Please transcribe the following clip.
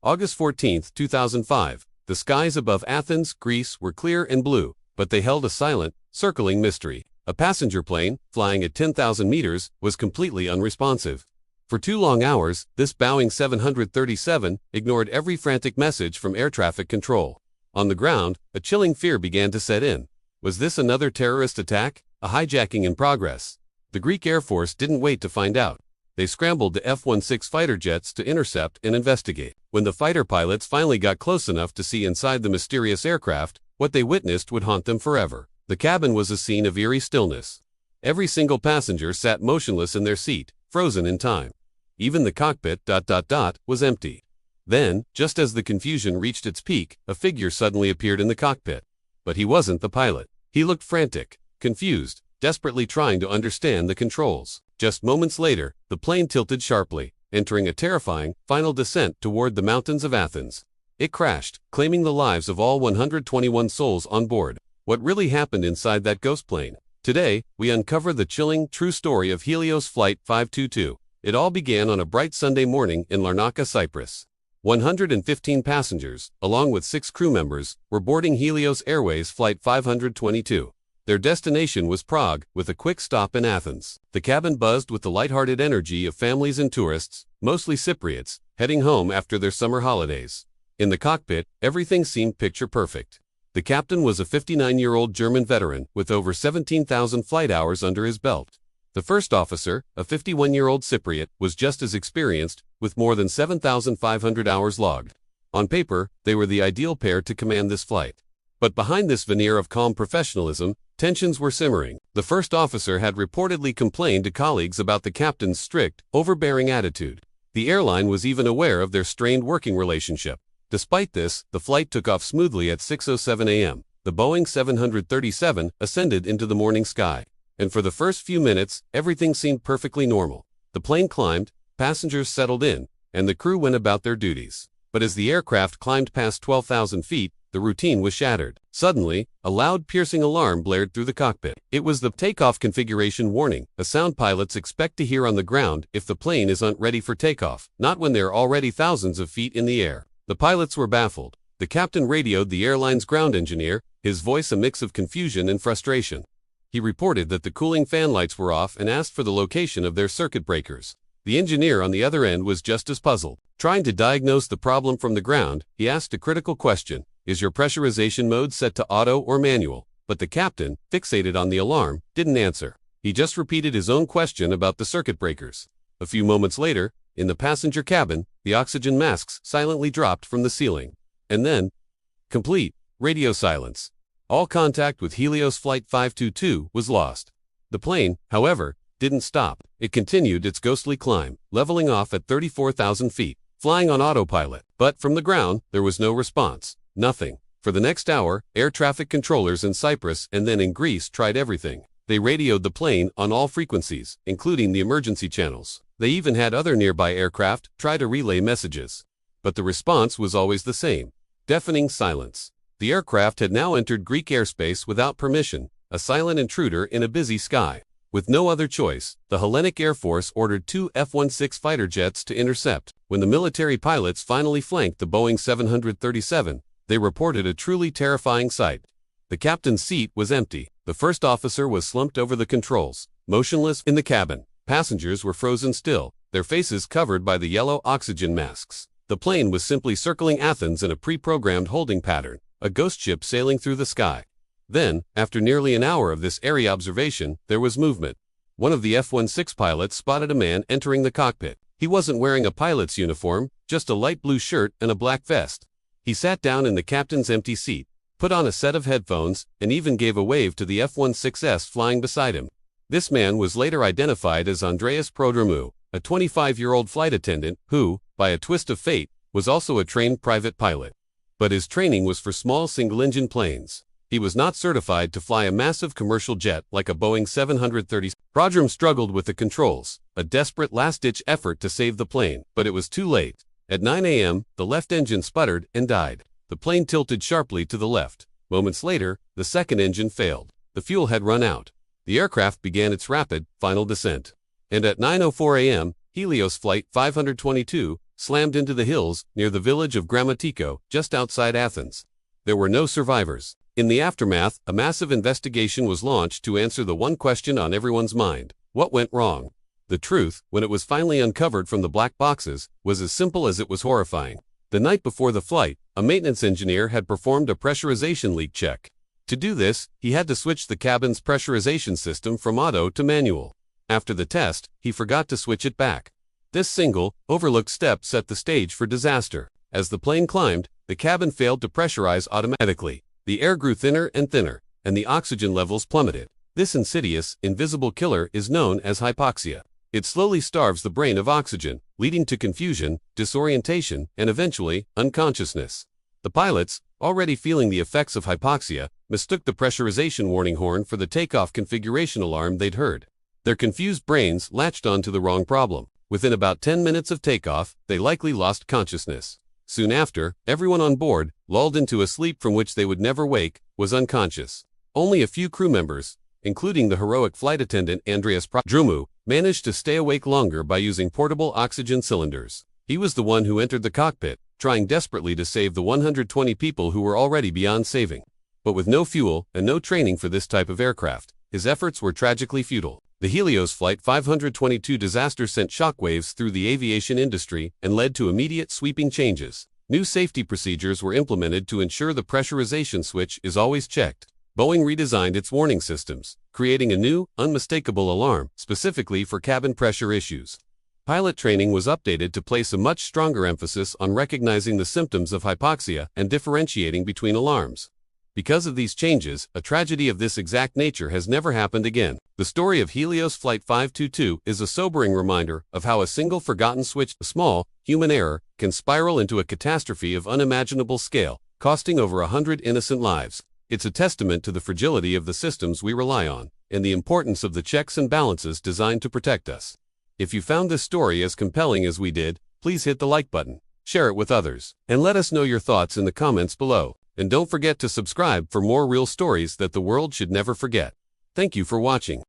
August 14, 2005. The skies above Athens, Greece were clear and blue, but they held a silent, circling mystery. A passenger plane, flying at 10,000 meters, was completely unresponsive. For 2 long hours, this Boeing 737 ignored every frantic message from air traffic control. On the ground, a chilling fear began to set in. Was this another terrorist attack? A hijacking in progress? The Greek Air Force didn't wait to find out. They scrambled the F-16 fighter jets to intercept and investigate. When the fighter pilots finally got close enough to see inside the mysterious aircraft, what they witnessed would haunt them forever. The cabin was a scene of eerie stillness. Every single passenger sat motionless in their seat, frozen in time. Even the cockpit ... was empty. Then, just as the confusion reached its peak, a figure suddenly appeared in the cockpit. But he wasn't the pilot. He looked frantic, confused, desperately trying to understand the controls. Just moments later, the plane tilted sharply, entering a terrifying, final descent toward the mountains of Athens. It crashed, claiming the lives of all 121 souls on board. What really happened inside that ghost plane? Today, we uncover the chilling, true story of Helios Flight 522. It all began on a bright Sunday morning in Larnaca, Cyprus. 115 passengers, along with 6 crew members, were boarding Helios Airways Flight 522. Their destination was Prague, with a quick stop in Athens. The cabin buzzed with the lighthearted energy of families and tourists, mostly Cypriots, heading home after their summer holidays. In the cockpit, everything seemed picture perfect. The captain was a 59-year-old German veteran with over 17,000 flight hours under his belt. The first officer, a 51-year-old Cypriot, was just as experienced, with more than 7,500 hours logged. On paper, they were the ideal pair to command this flight. But behind this veneer of calm professionalism, tensions were simmering. The first officer had reportedly complained to colleagues about the captain's strict, overbearing attitude. The airline was even aware of their strained working relationship. Despite this, the flight took off smoothly at 6:07 a.m. The Boeing 737 ascended into the morning sky. And for the first few minutes, everything seemed perfectly normal. The plane climbed, passengers settled in, and the crew went about their duties. But as the aircraft climbed past 12,000 feet, the routine was shattered. Suddenly, a loud, piercing alarm blared through the cockpit. It was the takeoff configuration warning, a sound pilots expect to hear on the ground if the plane isn't ready for takeoff, not when they're already thousands of feet in the air. The pilots were baffled. The captain radioed the airline's ground engineer, his voice a mix of confusion and frustration. He reported that the cooling fan lights were off and asked for the location of their circuit breakers. The engineer on the other end was just as puzzled. Trying to diagnose the problem from the ground, he asked a critical question: is your pressurization mode set to auto or manual? But the captain, fixated on the alarm, didn't answer. He just repeated his own question about the circuit breakers. A few moments later, in the passenger cabin, the oxygen masks silently dropped from the ceiling. And then, complete radio silence. All contact with Helios Flight 522 was lost. The plane, however, didn't stop. It continued its ghostly climb, leveling off at 34,000 feet, flying on autopilot. But from the ground, there was no response. Nothing. For the next hour, air traffic controllers in Cyprus and then in Greece tried everything. They radioed the plane on all frequencies, including the emergency channels. They even had other nearby aircraft try to relay messages. But the response was always the same: deafening silence. The aircraft had now entered Greek airspace without permission, a silent intruder in a busy sky. With no other choice, the Hellenic Air Force ordered 2 F-16 fighter jets to intercept. When the military pilots finally flanked the Boeing 737, they reported a truly terrifying sight. The captain's seat was empty. The first officer was slumped over the controls, motionless in the cabin. Passengers were frozen still, their faces covered by the yellow oxygen masks. The plane was simply circling Athens in a pre-programmed holding pattern, a ghost ship sailing through the sky. Then, after nearly an hour of this airy observation, there was movement. One of the F-16 pilots spotted a man entering the cockpit. He wasn't wearing a pilot's uniform, just a light blue shirt and a black vest. He sat down in the captain's empty seat, put on a set of headphones, and even gave a wave to the F-16s flying beside him. This man was later identified as Andreas Prodromou, a 25-year-old flight attendant who, by a twist of fate, was also a trained private pilot. But his training was for small single-engine planes. He was not certified to fly a massive commercial jet like a Boeing 730. Prodrom struggled with the controls, a desperate last-ditch effort to save the plane, but it was too late. At 9 a.m., the left engine sputtered and died. The plane tilted sharply to the left. Moments later, the second engine failed. The fuel had run out. The aircraft began its rapid, final descent. And at 9:04 a.m., Helios Flight 522 slammed into the hills near the village of Grammatiko, just outside Athens. There were no survivors. In the aftermath, a massive investigation was launched to answer the one question on everyone's mind: what went wrong? The truth, when it was finally uncovered from the black boxes, was as simple as it was horrifying. The night before the flight, a maintenance engineer had performed a pressurization leak check. To do this, he had to switch the cabin's pressurization system from auto to manual. After the test, he forgot to switch it back. This single, overlooked step set the stage for disaster. As the plane climbed, the cabin failed to pressurize automatically. The air grew thinner and thinner, and the oxygen levels plummeted. This insidious, invisible killer is known as hypoxia. It slowly starves the brain of oxygen, leading to confusion, disorientation, and eventually, unconsciousness. The pilots, already feeling the effects of hypoxia, mistook the pressurization warning horn for the takeoff configuration alarm they'd heard. Their confused brains latched onto the wrong problem. Within about 10 minutes of takeoff, they likely lost consciousness. Soon after, everyone on board, lulled into a sleep from which they would never wake, was unconscious. Only a few crew members, including the heroic flight attendant Andreas Prodrumu, managed to stay awake longer by using portable oxygen cylinders. He was the one who entered the cockpit, trying desperately to save the 120 people who were already beyond saving. But with no fuel and no training for this type of aircraft, his efforts were tragically futile. The Helios Flight 522 disaster sent shockwaves through the aviation industry and led to immediate sweeping changes. New safety procedures were implemented to ensure the pressurization switch is always checked. Boeing redesigned its warning systems, creating a new, unmistakable alarm specifically for cabin pressure issues. Pilot training was updated to place a much stronger emphasis on recognizing the symptoms of hypoxia and differentiating between alarms. Because of these changes, a tragedy of this exact nature has never happened again. The story of Helios Flight 522 is a sobering reminder of how a single forgotten switch, a small, human error, can spiral into a catastrophe of unimaginable scale, costing over 100 innocent lives. It's a testament to the fragility of the systems we rely on, and the importance of the checks and balances designed to protect us. If you found this story as compelling as we did, please hit the like button, share it with others, and let us know your thoughts in the comments below. And don't forget to subscribe for more real stories that the world should never forget. Thank you for watching.